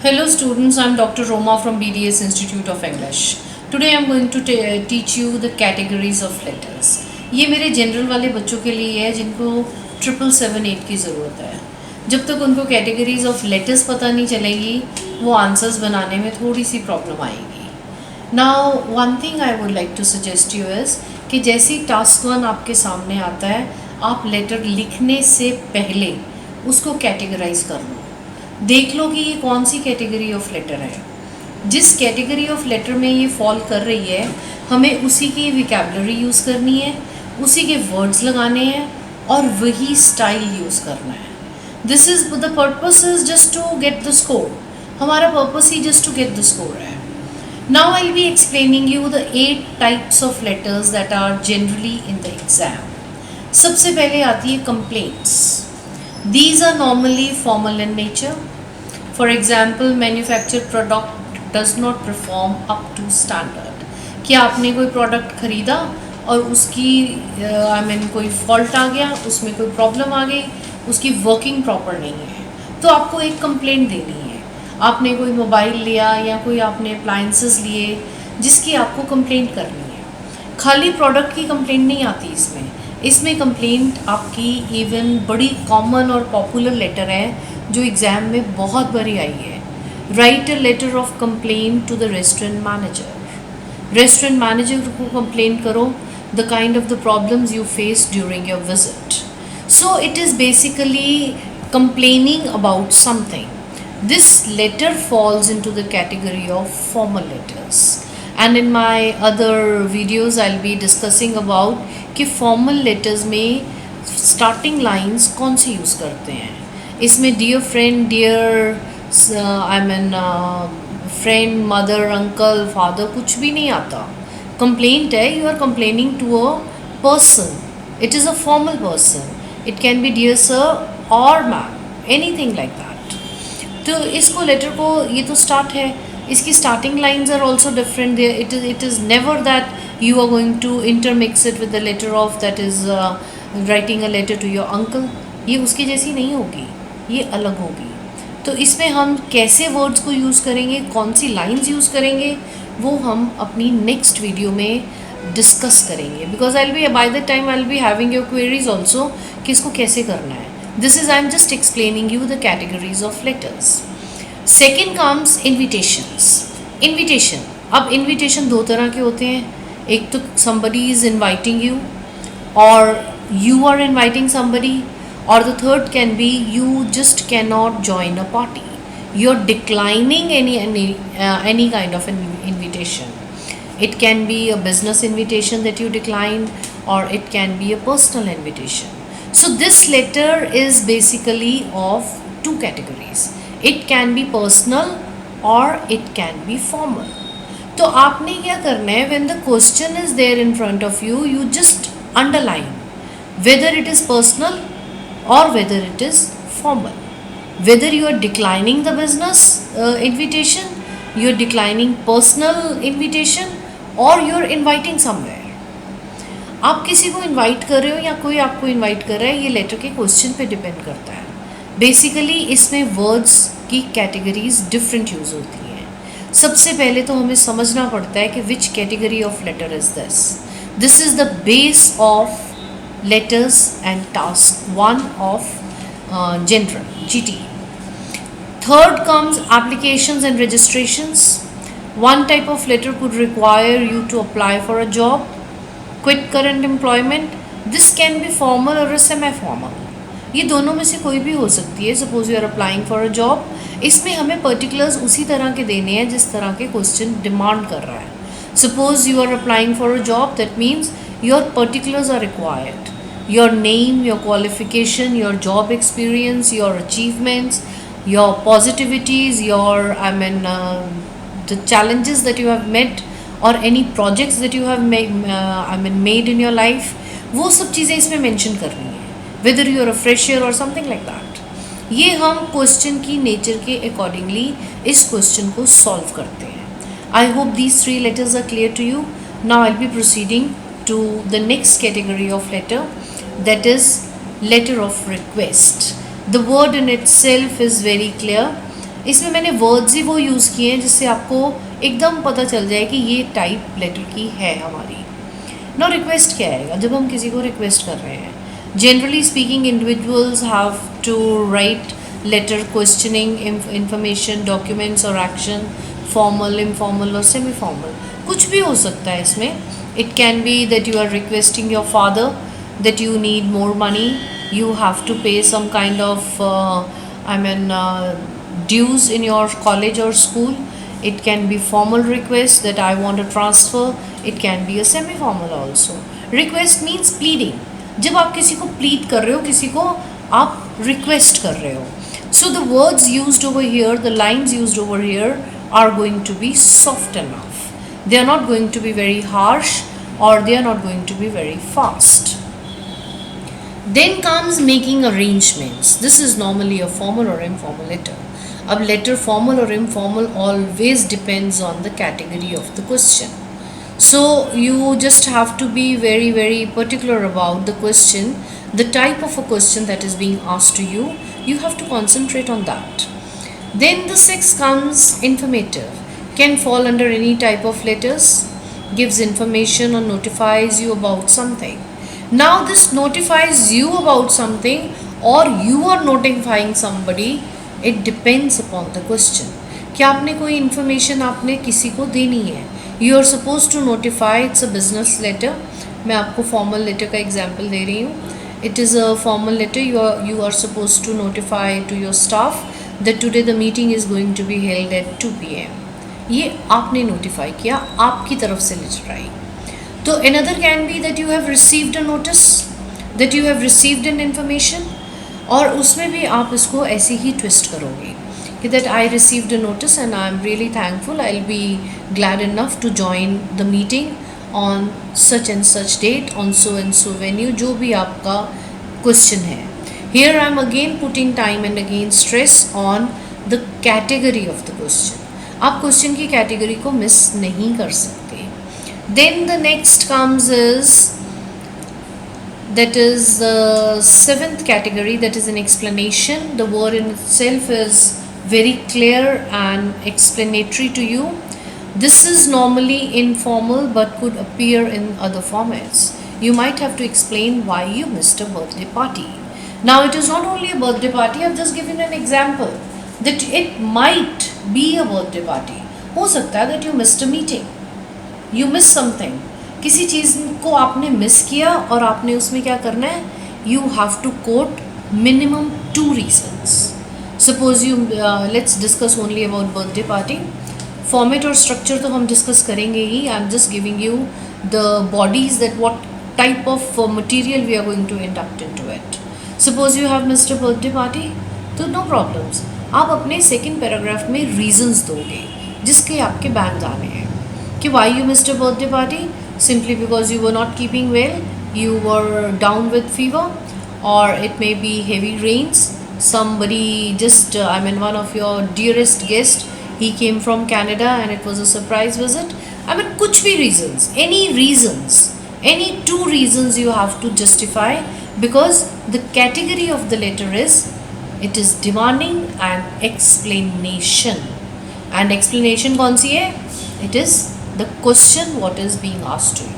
Hello students, I am Dr. Roma from BDS Institute of English. Today I am going to teach you the categories of letters. ये मेरे general वाले बच्चों के लिए है जिनको 7778 की ज़रूरत है. जब तक उनको कैटेगरीज ऑफ लेटर्स पता नहीं चलेगी वो आंसर्स बनाने में थोड़ी सी प्रॉब्लम आएगी. Now one thing I would like to suggest you is कि जैसे ही टास्क 1 आपके सामने आता है आप लेटर लिखने से पहले उसको कैटेगराइज कर लो. देख लो कि ये कौन सी कैटेगरी ऑफ लेटर है. जिस कैटेगरी ऑफ लेटर में ये फॉल कर रही है हमें उसी की विकैबुलरी यूज़ करनी है, उसी के वर्ड्स लगाने हैं और वही स्टाइल यूज़ करना है. This is the purpose is just to get the score. हमारा पर्पस ही just to get the score है. Now I will be explaining you the 8 types of letters that are generally in the exam. सबसे पहले आती है complaints. These are normally formal in nature. For example, manufactured product does not perform up to standard. कि आपने कोई product ख़रीदा और उसकी कोई फॉल्ट आ गया, उसमें कोई प्रॉब्लम आ गई, उसकी वर्किंग प्रॉपर नहीं है, तो आपको एक कंप्लेंट देनी है. आपने कोई मोबाइल लिया या कोई आपने अप्लाइंसेस लिए जिसकी आपको कंप्लेंट करनी है. खाली प्रोडक्ट की कंप्लेंट नहीं आती इसमें कंप्लेंट आपकी इवन बड़ी कॉमन और पॉपुलर लेटर है जो एग्ज़ाम में बहुत बारी आई है. Write a letter of complaint to the restaurant manager. Restaurant manager को कंप्लेंट करो the kind of the problems you face during your visit. So it is basically complaining about something. This letter falls into the category of formal letters. And in my other videos I'll be discussing about कि formal letters में starting lines कौन सी use करते हैं. इसमें dear friend, dear friend, mother, uncle, father कुछ भी नहीं आता. कंप्लेंट है, you are complaining to a person. It is a formal person. It can be dear sir और मैम, एनीथिंग लाइक दैट. तो इसको लेटर को ये तो स्टार्ट है. इसकी starting lines are also different. It is never that you are going to intermix it with the letter of that is writing a letter to your uncle. ये उसकी जैसी नहीं होगी, ये अलग होगी. तो इसमें हम कैसे वर्ड्स को यूज़ करेंगे, कौन सी लाइंस यूज़ करेंगे, वो हम अपनी नेक्स्ट वीडियो में डिस्कस करेंगे. Because I will B by the time I will be having your queries also कि इसको कैसे करना है. This is I am just explaining you the categories of letters. Second comes invitations. Invitation, अब invitation दो तरह के होते हैं. एक तो somebody is inviting you or you are inviting somebody, or the third can be you just cannot join a party. You're declining any kind of an invitation. It can be a business invitation that you declined, or it can be a personal invitation. So this letter is basically of two categories. It can be personal or it can be formal. तो आपने क्या करना है, when the question is there in front of you, you just underline whether it is personal और whether it is formal. Whether you are declining the business invitation, you are declining personal invitation, और you are inviting someone. आप किसी को invite कर रहे हो या कोई आपको इन्वाइट कर रहा है, ये लेटर के क्वेश्चन पे डिपेंड करता है. बेसिकली इसमें वर्ड्स की कैटेगरीज डिफरेंट यूज़ होती हैं. सबसे पहले तो हमें समझना पड़ता है कि which category of letter is this. This is the base of letters and task 1 of general GT. Third comes applications and registrations. One type of letter could require you to apply for a job, quit current employment. This can be formal or a semi-formal. ये दोनों में से कोई भी हो सकती है. Suppose you are applying for a job. इसमें हमें पर्टिकुलर्स उसी तरह के देने हैं जिस तरह के क्वेश्चन डिमांड कर रहा है. Suppose you are applying for a job, that means your particulars are required. Your name, your qualification, your job experience, your achievements, your positivities, your the challenges that you have met or any projects that you have made in your life, वो सब चीज़ें इसमें mention करनी है. whether you are a fresher or something like that. ये हम question की nature के अकॉर्डिंगली इस क्वेश्चन को सॉल्व करते हैं. I hope these 3 letters are clear to you. Now I'll be proceeding to the next category of letter, that is letter of request. The word in itself is very clear. इसमें मैंने words ही वो use किए हैं जिससे आपको एकदम पता चल जाए कि ये टाइप लेटर की है हमारी। नो रिक्वेस्ट क्या आएगा जब हम किसी को रिक्वेस्ट कर रहे हैं? Generally speaking individuals have to write letter questioning information documents और एक्शन, फॉर्मल, इनफॉर्मल और सेमी फॉर्मल, कुछ भी हो सकता है इसमें। It can be that you are requesting your father that you need more money, you have to pay some kind of dues in your college or school. It can be formal request that I want to transfer. It can be a semi formal also. Request means pleading. जब आप किसी को plead कर रहे हो, किसी को आप request कर रहे हो, so the words used over here, the lines used over here are going to be soft enough. They are not going to be very harsh or they are not going to be very fast. Then comes making arrangements. This is normally a formal or informal letter. अब letter formal or informal always depends on the category of the question. So you just have to be very very particular about the question, the type of a question that is being asked to you. You have to concentrate on that. Then the sixth comes informative. Can fall under any type of letters. Gives information or notifies you about something. Now this notifies you about something or you are notifying somebody. It depends upon the question. क्या आपने कोई information आपने किसी को देनी है? You are supposed to notify. It's a business letter. मैं आपको formal letter का example दे रही हूँ. It is a formal letter. You are supposed to notify to your staff that today the meeting is going to be held at 2 p.m. ये आपने notify किया, आपकी तरफ से letter आई. तो another can be that you have received a notice, that you have received an information, और उसमें भी आप इसको ऐसे ही twist करोगे कि that I received a notice and I am really thankful, I'll be glad enough to join the meeting on such and such date on so and so venue, जो भी आपका question है. Here I am again putting time and again stress on the category of the question. आप question की category को miss नहीं कर सकते. Then the next comes is that is the seventh category, that is an explanation. The word in itself is very clear and explanatory to you. This is normally informal but could appear in other formats. You might have to explain why you missed a birthday party. Now it is not only a birthday party, I have just given an example that it might be a birthday party. हो सकता है that you missed a meeting. You miss something. किसी चीज़ को आपने miss किया और आपने उसमें क्या करना है? You have to quote minimum 2 reasons. Suppose you let's discuss only about birthday party. Format और structure तो हम discuss करेंगे ही. I'm just giving you the bodies that what type of material we are going to induct into it. Suppose you have missed a birthday party, तो no problems. आप अपने second paragraph में reasons दोगे जिसके आपके bank आने हैं. कि why you missed a birthday party? Simply because you were not keeping well, you were down with fever, or it may be heavy rains. Somebody just one of your dearest guest, he came from Canada and it was a surprise visit. कुछ भी reasons, any 2 reasons you have to justify, because the category of the letter is, it is demanding an explanation. And explanation कौन सी है? It is the question what is being asked to you.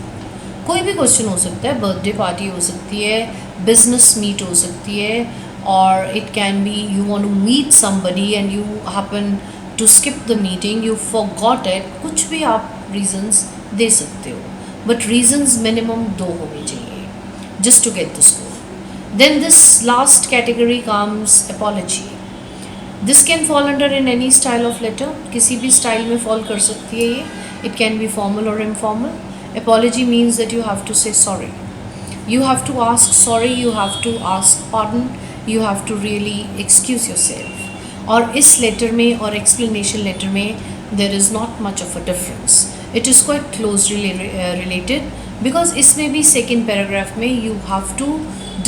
कोई भी question हो सकता है. Birthday party हो सकती है, बिजनेस मीट हो सकती है, और it can be you want to meet somebody and you happen to skip the meeting, you forgot it. कुछ भी आप रीजंस दे सकते हो, बट रीजंस मिनिमम 2 होनी चाहिए just to get the score. Then this last category comes apology. This can fall under in any style of letter. किसी भी style में फॉल कर सकती है ये. It can be formal or informal. Apology means that you have to say sorry. You have to ask sorry, you have to ask pardon, you have to really excuse yourself. और इस letter में और explanation letter में there is not much of a difference. It is quite closely related, because इसमें भी second paragraph में you have to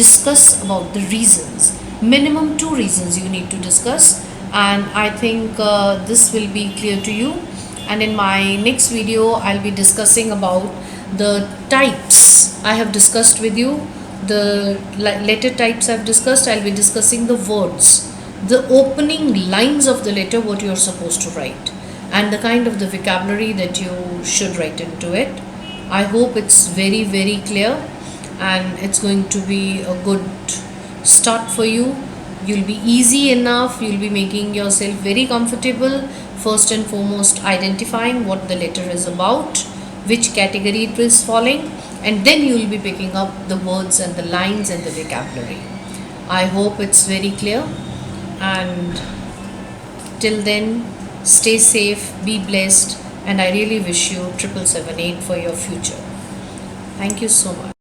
discuss about the reasons. Minimum 2 reasons you need to discuss, and I think this will be clear to you. And in my next video I'll be discussing about the types. I have discussed with you the letter types. I've discussed. I'll be discussing the words, the opening lines of the letter, what you're supposed to write, and the kind of the vocabulary that you should write into it. I hope it's very, very clear, and it's going to be a good start for you. You'll be easy enough, you'll be making yourself very comfortable. First and foremost, identifying what the letter is about, which category it is falling, and then you will be picking up the words and the lines and the vocabulary. I hope it's very clear, and till then, stay safe, be blessed, and I really wish you 7778 for your future. Thank you so much.